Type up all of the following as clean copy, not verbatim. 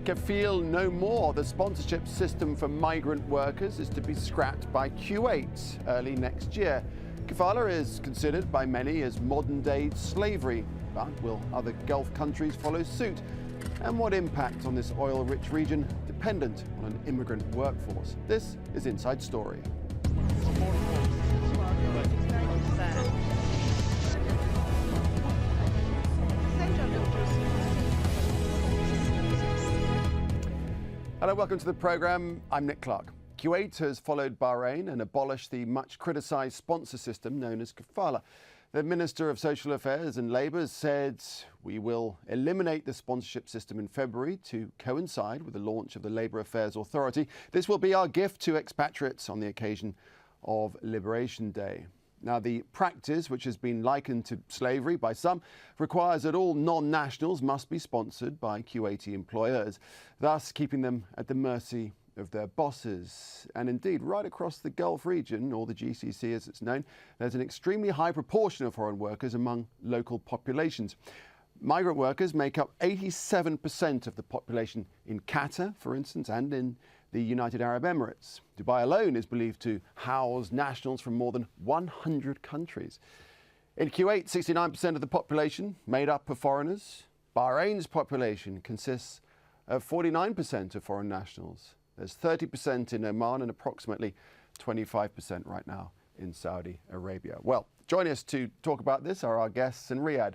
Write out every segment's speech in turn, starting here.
Kafil no more. The sponsorship system for migrant workers is to be scrapped by Kuwait early next year. Kafala is considered by many as modern-day slavery, but will other Gulf countries follow suit? And what impact on this oil-rich region dependent on an immigrant workforce? This is Inside Story. Hello, welcome to the programme. I'm Nick Clark. Kuwait has followed Bahrain and abolished the much criticised sponsor system known as kafala. The Minister of Social Affairs and Labour said we will eliminate the sponsorship system in February to coincide with the launch of the Labour Affairs Authority. This will be our gift to expatriates on the occasion of Liberation Day. Now, the practice, which has been likened to slavery by some, requires that all non-nationals must be sponsored by Kuwaiti employers, thus keeping them at the mercy of their bosses. And indeed, right across the Gulf region, or the GCC as it's known, there's an extremely high proportion of foreign workers among local populations. Migrant workers make up 87% of the population in Qatar, for instance, and in the United Arab Emirates. Dubai alone is believed to house nationals from more than 100 countries. In Kuwait, 69% of the population made up of foreigners. Bahrain's population consists of 49% of foreign nationals. There's 30% in Oman and approximately 25% right now in Saudi Arabia. Well, joining us to talk about this are our guests in Riyadh.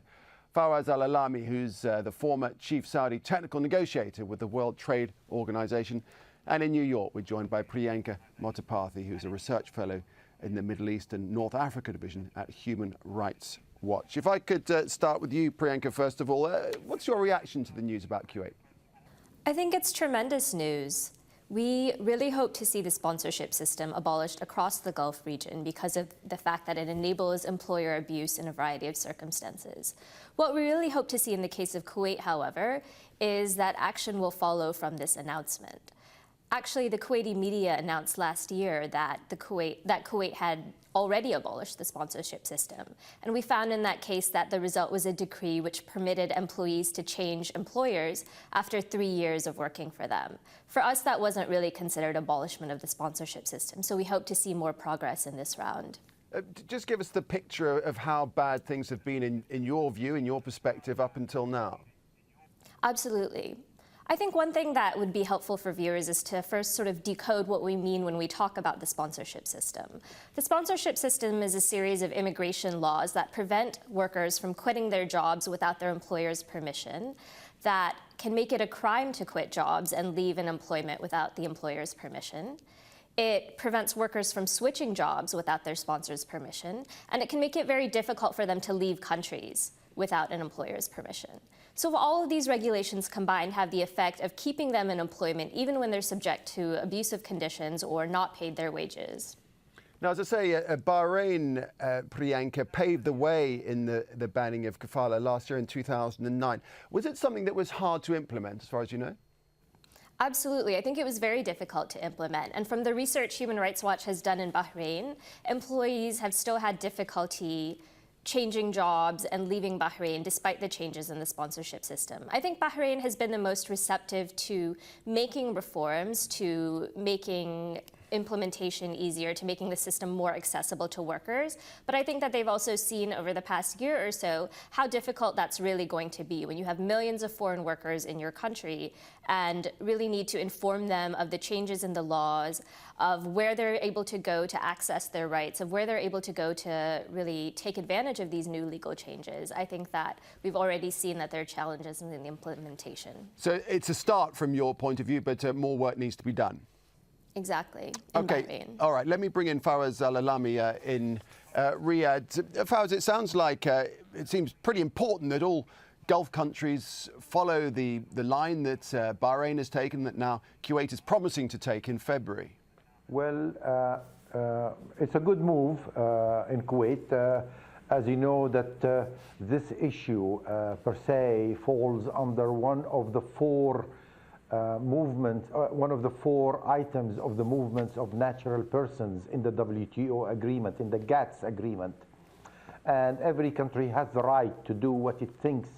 Fawaz al-Alami, who's the former chief Saudi technical negotiator with the World Trade Organization. And in New York, we're joined by Priyanka Motaparthi, who's a research fellow in the Middle East and North Africa division at Human Rights Watch. If I could start with you, Priyanka, first of all, what's your reaction to the news about Kuwait? I think it's tremendous news. We really hope to see the sponsorship system abolished across the Gulf region because of the fact that it enables employer abuse in a variety of circumstances. What we really hope to see in the case of Kuwait, however, is that action will follow from this announcement. Actually, the Kuwaiti media announced last year that Kuwait had already abolished the sponsorship system. And we found in that case that the result was a decree which permitted employees to change employers after 3 years of working for them. For us, that wasn't really considered abolishment of the sponsorship system. So we hope to see more progress in this round. Just give us the picture of how bad things have been in your view, in your perspective, up until now. Absolutely. I think one thing that would be helpful for viewers is to first sort of decode what we mean when we talk about the sponsorship system. The sponsorship system is a series of immigration laws that prevent workers from quitting their jobs without their employer's permission, that can make it a crime to quit jobs and leave an employment without the employer's permission. It prevents workers from switching jobs without their sponsor's permission, and it can make it very difficult for them to leave countries without an employer's permission. So all of these regulations combined have the effect of keeping them in employment even when they're subject to abusive conditions or not paid their wages. Now, as I say, Bahrain, Priyanka, paved the way in the banning of kafala last year in 2009. Was it something that was hard to implement, as far as you know? Absolutely. I think it was very difficult to implement. And from the research Human Rights Watch has done in Bahrain, employees have still had difficulty changing jobs and leaving Bahrain despite the changes in the sponsorship system. I think Bahrain has been the most receptive to making reforms, to making implementation easier, to making the system more accessible to workers. But I think that they've also seen over the past year or so how difficult that's really going to be when you have millions of foreign workers in your country and really need to inform them of the changes in the laws, of where they're able to go to access their rights, of where they're able to go to really take advantage of these new legal changes. I think that we've already seen that there are challenges in the implementation. So it's a start from your point of view, but more work needs to be done. Exactly. Okay. Bahrain. All right. Let me bring in Fawaz al-Alami in Riyadh. Fawaz, it sounds like it seems pretty important that all Gulf countries follow the line that Bahrain has taken, that now Kuwait is promising to take in February. Well, it's a good move in Kuwait. As you know, that this issue per se falls under one of the four one of the four items of the movements of natural persons in the WTO agreement, in the GATS agreement. And every country has the right to do what it thinks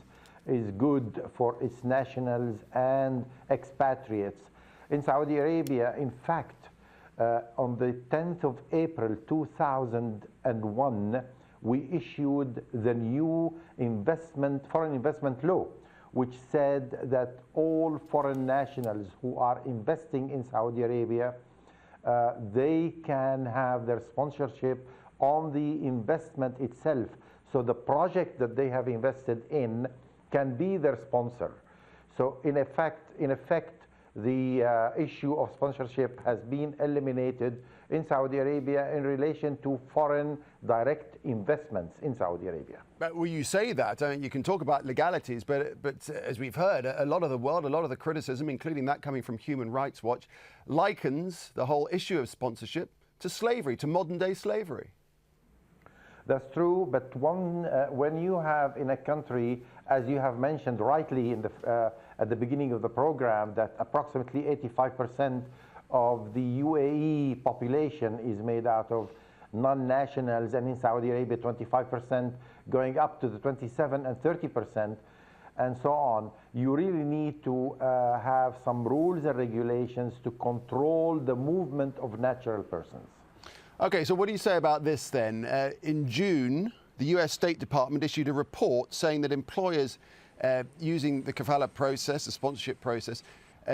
is good for its nationals and expatriates. In Saudi Arabia, in fact, on the 10th of April 2001, we issued the new foreign investment law, which said that all foreign nationals who are investing in Saudi Arabia, they can have their sponsorship on the investment itself. So the project that they have invested in can be their sponsor. So in effect, the issue of sponsorship has been eliminated in Saudi Arabia in relation to foreign direct investments in Saudi Arabia. But well, you say that, I mean, you can talk about legalities, but as we've heard, a lot of the world, a lot of the criticism, including that coming from Human Rights Watch, likens the whole issue of sponsorship to slavery, to modern day slavery. That's true, but when you have in a country, as you have mentioned rightly at the beginning of the program, that approximately 85% of the UAE population is made out of non-nationals, and in Saudi Arabia 25%, going up to the 27 and 30%, and so on, you really need to have some rules and regulations to control the movement of natural persons. Okay, so what do you say about this then? In June, the US State Department issued a report saying that employers using the kafala process, the sponsorship process,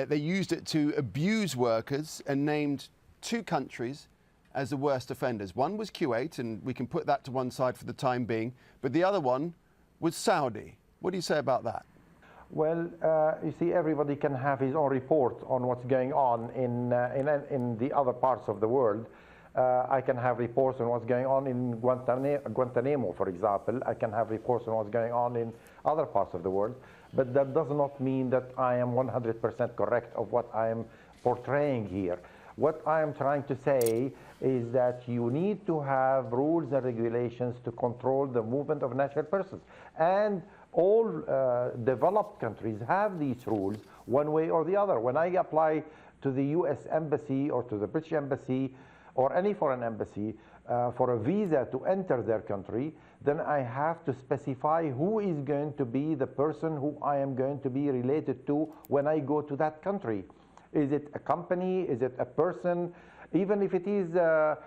they used it to abuse workers and named 2 countries as the worst offenders. One was Kuwait, and we can put that to one side for the time being, but the other one was Saudi. What do you say about that? Well, you see, everybody can have his own report on what's going on in the other parts of the world. I can have reports on what's going on in Guantanamo, for example. I can have reports on what's going on in other parts of the world. But that does not mean that I am 100% correct of what I am portraying here. What I am trying to say is that you need to have rules and regulations to control the movement of natural persons. And all developed countries have these rules one way or the other. When I apply to the US Embassy or to the British Embassy or any foreign embassy for a visa to enter their country, then I have to specify who is going to be the person who I am going to be related to when I go to that country. Is it a company? Is it a person? Even if it is a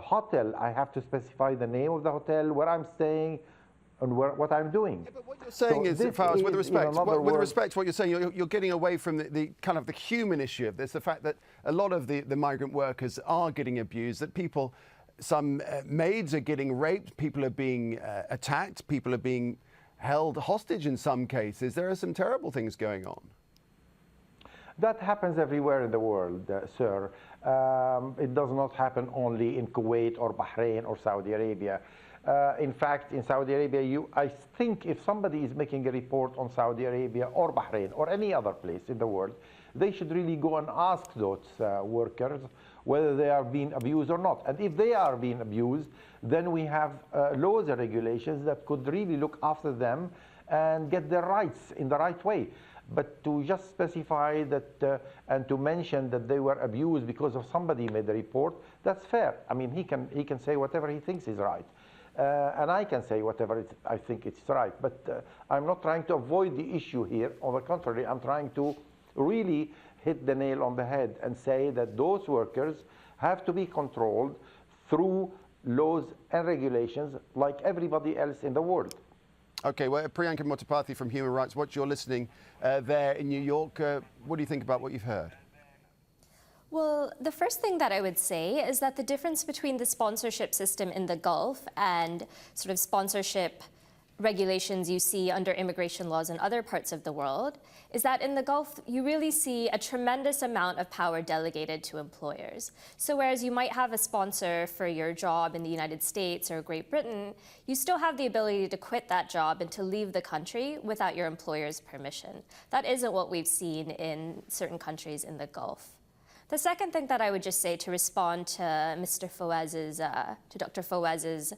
hotel, I have to specify the name of the hotel, where I'm staying, and what I'm doing. Yeah, but what you're saying is, Fawaz, with respect, what you're saying, you're getting away from the kind of the human issue of this, the fact that a lot of the migrant workers are getting abused, that people, some maids are getting raped, people are being attacked, people are being held hostage in some cases. There are some terrible things going on. That happens everywhere in the world, sir. It does not happen only in Kuwait or Bahrain or Saudi Arabia. In fact, in Saudi Arabia, I think if somebody is making a report on Saudi Arabia or Bahrain or any other place in the world, they should really go and ask those workers whether they are being abused or not. And if they are being abused, then we have laws and regulations that could really look after them and get their rights in the right way. But to just specify that and to mention that they were abused because of somebody made the report, that's fair. I mean, he can say whatever he thinks is right. And I can say whatever I think it's right. But I'm not trying to avoid the issue here. On the contrary, I'm trying to really hit the nail on the head and say that those workers have to be controlled through laws and regulations like everybody else in the world. Okay, well, Priyanka Motaparthi from Human Rights Watch, you're listening there in New York. What do you think about what you've heard? Well, the first thing that I would say is that the difference between the sponsorship system in the Gulf and sort of sponsorship regulations you see under immigration laws in other parts of the world is that in the Gulf, you really see a tremendous amount of power delegated to employers. So whereas you might have a sponsor for your job in the United States or Great Britain, you still have the ability to quit that job and to leave the country without your employer's permission. That isn't what we've seen in certain countries in the Gulf. The second thing that I would just say to respond to Dr. Fawaz's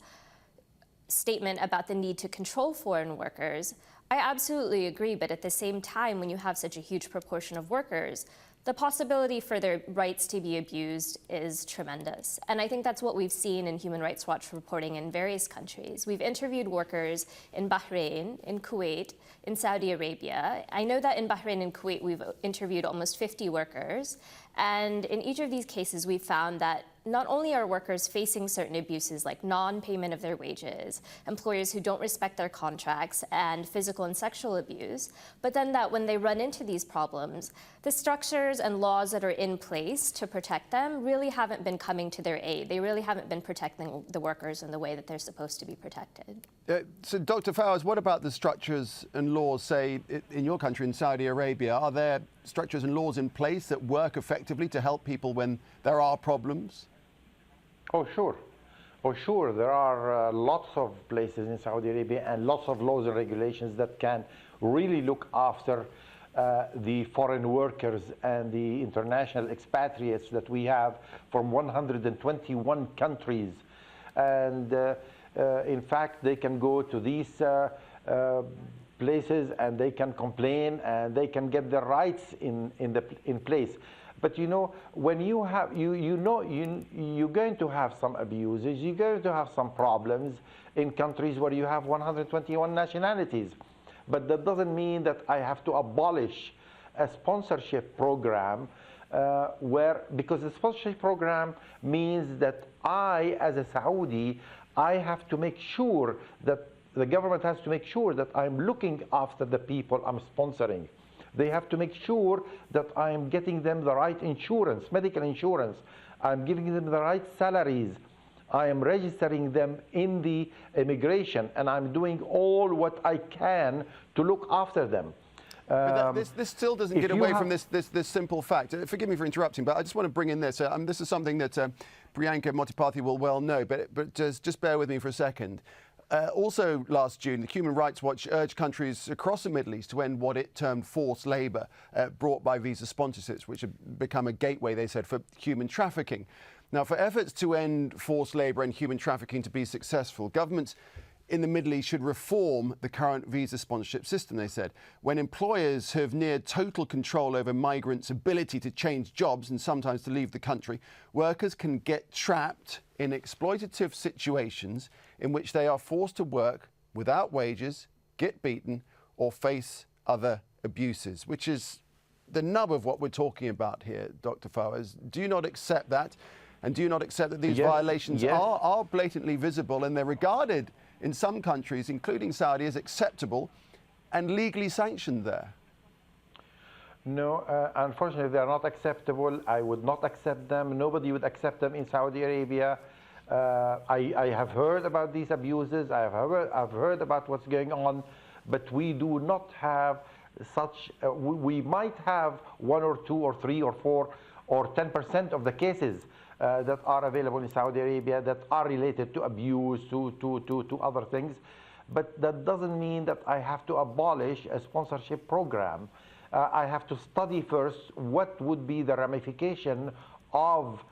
statement about the need to control foreign workers, I absolutely agree, but at the same time, when you have such a huge proportion of workers, the possibility for their rights to be abused is tremendous. And I think that's what we've seen in Human Rights Watch reporting in various countries. We've interviewed workers in Bahrain, in Kuwait, in Saudi Arabia. I know that in Bahrain and Kuwait, we've interviewed almost 50 workers. And in each of these cases, we've found that not only are workers facing certain abuses like non-payment of their wages, employers who don't respect their contracts, and physical and sexual abuse, but then that when they run into these problems, the structures and laws that are in place to protect them really haven't been coming to their aid. They really haven't been protecting the workers in the way that they're supposed to be protected. So Dr. Fawaz, what about the structures and laws, say, in your country, in Saudi Arabia? Are there structures and laws in place that work effectively to help people when there are problems? Oh, sure. Oh, sure. There are lots of places in Saudi Arabia and lots of laws and regulations that can really look after the foreign workers and the international expatriates that we have from 121 countries. And in fact, they can go to these places and they can complain and they can get their rights in place. But you know, when you have, you're going to have some abuses, you're going to have some problems in countries where you have 121 nationalities. But that doesn't mean that I have to abolish a sponsorship program because the sponsorship program means that I, as a Saudi, I have to make sure that the government has to make sure that I'm looking after the people I'm sponsoring. They have to make sure that I'm getting them the right insurance, medical insurance. I'm giving them the right salaries. I am registering them in the immigration, and I'm doing all what I can to look after them. But this still doesn't get away from this simple fact. Forgive me for interrupting, but I just want to bring in this. This is something that Priyanka Motipathi will well know, but just bear with me for a second. Also last June, the Human Rights Watch urged countries across the Middle East to end what it termed forced labour brought by visa sponsorships, which have become a gateway, they said, for human trafficking. Now, for efforts to end forced labour and human trafficking to be successful, governments in the Middle East should reform the current visa sponsorship system, they said. When employers have near total control over migrants' ability to change jobs and sometimes to leave the country, workers can get trapped in exploitative situations in which they are forced to work without wages, get beaten, or face other abuses, which is the nub of what we're talking about here, Dr. Fawaz. Do you not accept that? And do you not accept that these violations are blatantly visible and they're regarded in some countries, including Saudi, as acceptable and legally sanctioned there? No, unfortunately, they are not acceptable. I would not accept them. Nobody would accept them in Saudi Arabia. I have heard about these abuses. I've heard about what's going on, but we do not have such. We might have 1 or 2 or 3 or 4 or 10% of the cases that are available in Saudi Arabia that are related to abuse, to other things. But that doesn't mean that I have to abolish a sponsorship program. I have to study first what would be the ramification of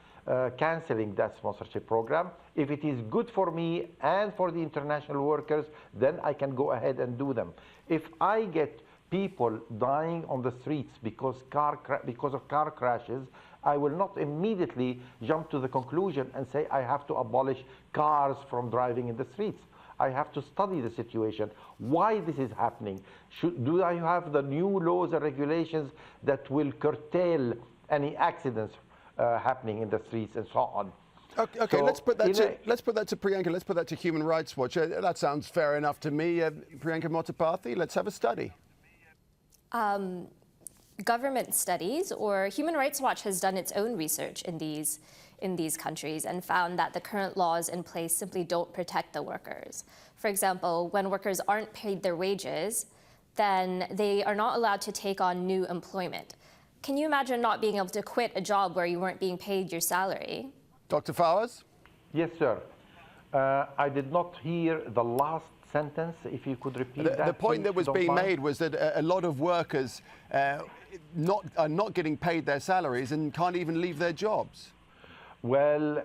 canceling that sponsorship program. If it is good for me and for the international workers, then I can go ahead and do them. If I get people dying on the streets because of car crashes, I will not immediately jump to the conclusion and say I have to abolish cars from driving in the streets. I have to study the situation, why this is happening. Do I have the new laws and regulations that will curtail any accidents happening in the streets and so on? Okay, so let's put that to Priyanka. Let's put that to Human Rights Watch. That sounds fair enough to me. Priyanka Motipathi, let's have a study. Government studies, or Human Rights Watch has done its own research in these countries and found that the current laws in place simply don't protect the workers. For example, when workers aren't paid their wages, then they are not allowed to take on new employment. Can you imagine not being able to quit a job where you weren't being paid your salary? Dr. Fawaz? Yes, sir. I did not hear the last sentence. If you could repeat that. The point that was being made was that a lot of workers are not getting paid their salaries and can't even leave their jobs. Well,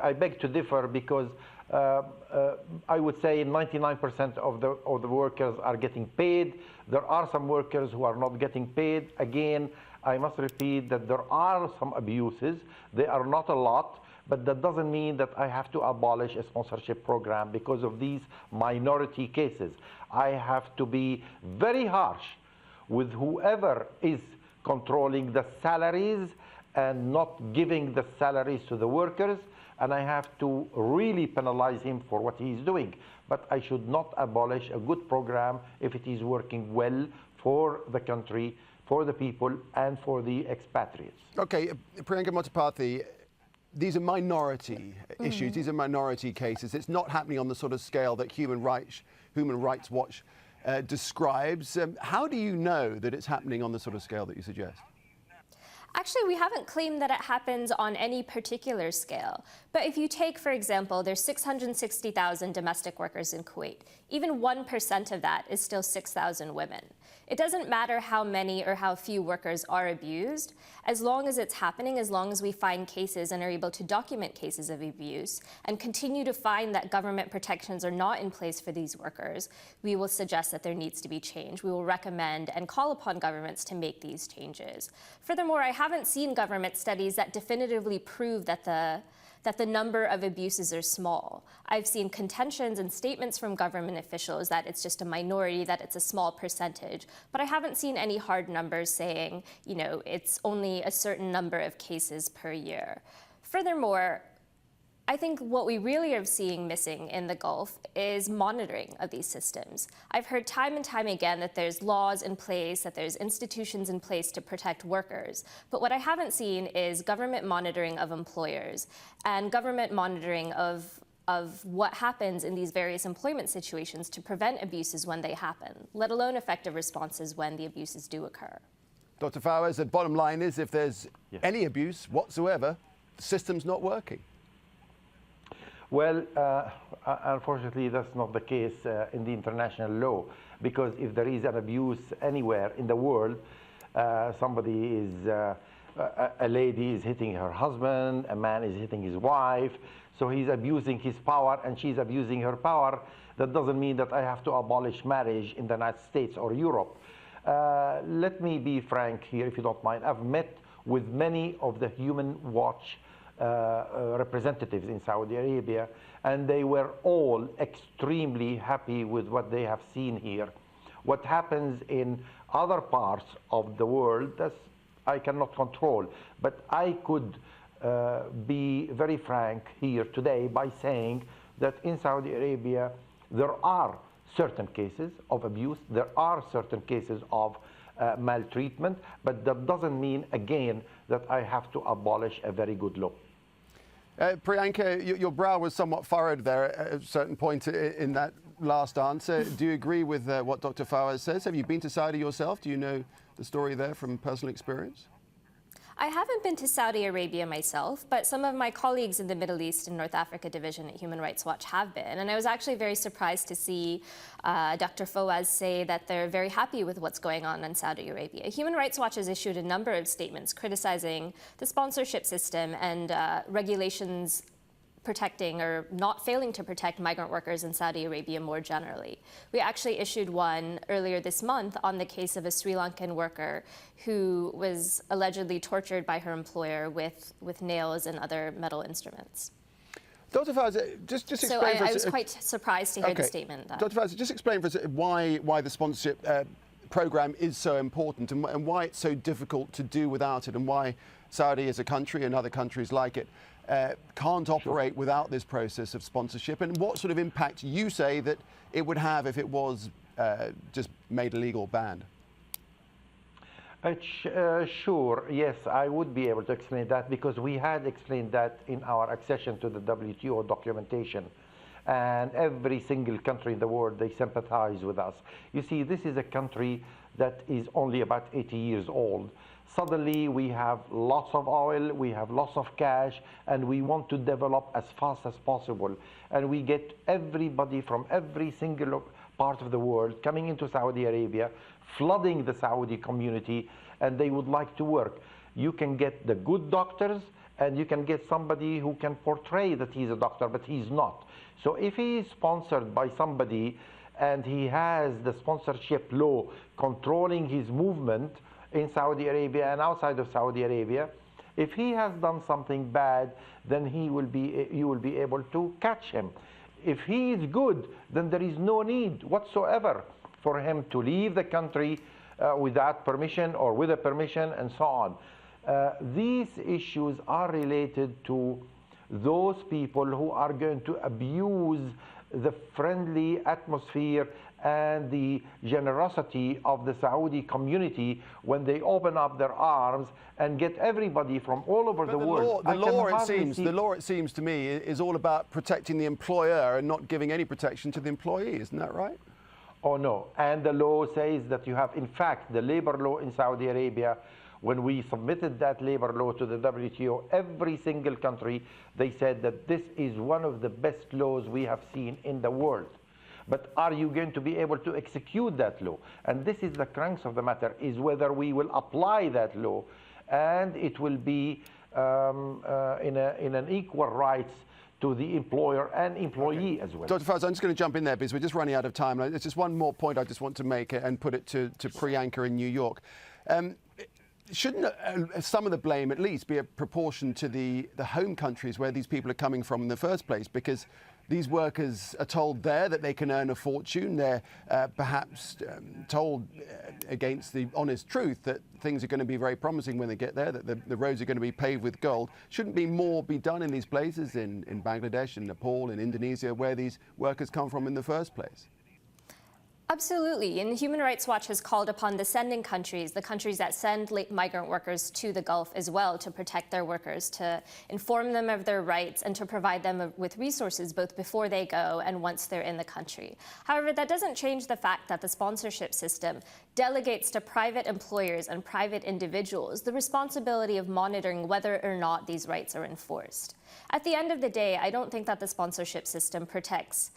I beg to differ because I would say 99% of the workers are getting paid. There are some workers who are not getting paid. Again, I must repeat that there are some abuses. They are not a lot, but that doesn't mean that I have to abolish a sponsorship program because of these minority cases. I have to be very harsh with whoever is controlling the salaries and not giving the salaries to the workers, and I have to really penalize him for what he is doing. But I should not abolish a good program if it is working well for the country, for the people, and for the expatriates. Okay, Priyanka Motaparthi, these are minority issues, these are minority cases. It's not happening on the sort of scale that Human Rights Watch describes. How do you know that it's happening on the sort of scale that you suggest? Actually, we haven't claimed that it happens on any particular scale. But if you take, for example, there's 660,000 domestic workers in Kuwait. Even 1% of that is still 6,000 women. It doesn't matter how many or how few workers are abused, as long as it's happening, as long as we find cases and are able to document cases of abuse and continue to find that government protections are not in place for these workers, we will suggest that there needs to be change. We will recommend and call upon governments to make these changes. Furthermore, I haven't seen government studies that definitively prove that the number of abuses are small. I've seen contentions and statements from government officials that it's just a minority, that it's a small percentage, but I haven't seen any hard numbers saying, it's only a certain number of cases per year. Furthermore, I think what we really are seeing missing in the Gulf is monitoring of these systems. I've heard time and time again that there's laws in place, that there's institutions in place to protect workers. But what I haven't seen is government monitoring of employers and government monitoring of what happens in these various employment situations to prevent abuses when they happen, let alone effective responses when the abuses do occur. Dr. Fawaz, the bottom line is if there's any abuse whatsoever, the system's not working. Well, unfortunately, that's not the case in the international law, because if there is an abuse anywhere in the world, somebody is, a lady is hitting her husband, a man is hitting his wife, so he's abusing his power and she's abusing her power. That doesn't mean that I have to abolish marriage in the United States or Europe. Let me be frank here, if you don't mind. I've met with many of the Human Watch representatives in Saudi Arabia, and they were all extremely happy with what they have seen here. What happens in other parts of the world, that's I cannot control, but I could be very frank here today by saying that in Saudi Arabia there are certain cases of abuse, there are certain cases of maltreatment, but that doesn't mean, again, that I have to abolish a very good law. Priyanka, your brow was somewhat furrowed there at a certain point in that last answer. Do you agree with what Dr. Fawaz says? Have you been to Saudi yourself? Do you know the story there from personal experience? I haven't been to Saudi Arabia myself, but some of my colleagues in the Middle East and North Africa division at Human Rights Watch have been. And I was actually very surprised to see Dr. Fawaz say that they're very happy with what's going on in Saudi Arabia. Human Rights Watch has issued a number of statements criticizing the sponsorship system and regulations protecting or not failing to protect migrant workers in Saudi Arabia more generally. We actually issued one earlier this month on the case of a Sri Lankan worker who was allegedly tortured by her employer with nails and other metal instruments. Dr. Fawaz, just explain for us. So I was quite surprised to hear the statement. Dr. Fawaz, just explain for us why the sponsorship program is so important and why it's so difficult to do without it, and why Saudi as a country and other countries like it can't operate without this process of sponsorship, and what sort of impact you say that it would have if it was just made illegal, banned. Sure, yes, I would be able to explain that, because we had explained that in our accession to the WTO documentation. And every single country in the world, they sympathize with us. You see, this is a country that is only about 80 years old. Suddenly, we have lots of oil, we have lots of cash, and we want to develop as fast as possible. And we get everybody from every single part of the world coming into Saudi Arabia, flooding the Saudi community, and they would like to work. You can get the good doctors, and you can get somebody who can portray that he's a doctor, but he's not. So if he is sponsored by somebody and he has the sponsorship law controlling his movement in Saudi Arabia and outside of Saudi Arabia, if he has done something bad, then you will be able to catch him. If he is good, then there is no need whatsoever for him to leave the country without permission or with a permission and so on. These issues are related to those people who are going to abuse the friendly atmosphere and the generosity of the Saudi community when they open up their arms and get everybody from all over the world. The law, it seems to me, is all about protecting the employer and not giving any protection to the employee. Isn't that right? Oh, no. And the law says that you have, in fact, the labor law in Saudi Arabia, when we submitted that labor law to the WTO, every single country, they said that this is one of the best laws we have seen in the world. But are you going to be able to execute that law? And this is the crux of the matter, is whether we will apply that law, and it will be in an equal rights to the employer and employee as well. Dr. Fawaz, I'm just going to jump in there because we're just running out of time. There's just one more point I just want to make and put it to Priyanka in New York. Shouldn't some of the blame at least be a proportion to the home countries where these people are coming from in the first place? Because these workers are told there that they can earn a fortune. They're perhaps told against the honest truth that things are going to be very promising when they get there, that the roads are going to be paved with gold. Shouldn't more be done in these places, in Bangladesh, in Nepal, in Indonesia, where these workers come from in the first place? Absolutely, and Human Rights Watch has called upon the sending countries, the countries that send migrant workers to the Gulf as well, to protect their workers, to inform them of their rights, and to provide them with resources both before they go and once they're in the country. However, that doesn't change the fact that the sponsorship system delegates to private employers and private individuals the responsibility of monitoring whether or not these rights are enforced. At the end of the day, I don't think that the sponsorship system protects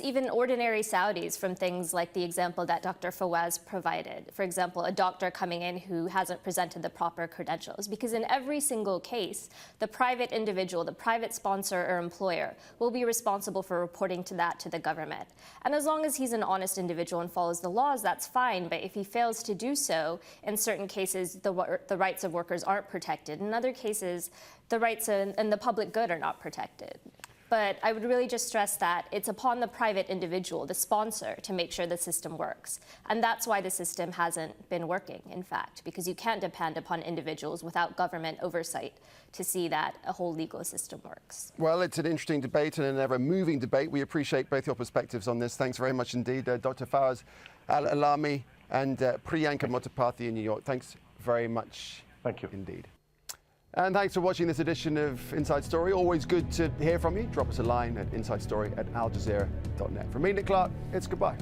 even ordinary Saudis from things like the example that Dr. Fawaz provided. For example, a doctor coming in who hasn't presented the proper credentials. Because in every single case, the private individual, the private sponsor or employer will be responsible for reporting to the government. And as long as he's an honest individual and follows the laws, that's fine. But if he fails to do so, in certain cases, the rights of workers aren't protected. In other cases, the rights and the public good are not protected. But I would really just stress that it's upon the private individual, the sponsor, to make sure the system works. And that's why the system hasn't been working, in fact, because you can't depend upon individuals without government oversight to see that a whole legal system works. Well, it's an interesting debate and an ever-moving debate. We appreciate both your perspectives on this. Thanks very much indeed, Dr. Fawaz al-Alami and Priyanka Mottaparthi in New York. Thanks very much. Thank you. Indeed. And thanks for watching this edition of Inside Story. Always good to hear from you. Drop us a line at insidestory@aljazeera.net. From me, Nick Clark, it's goodbye.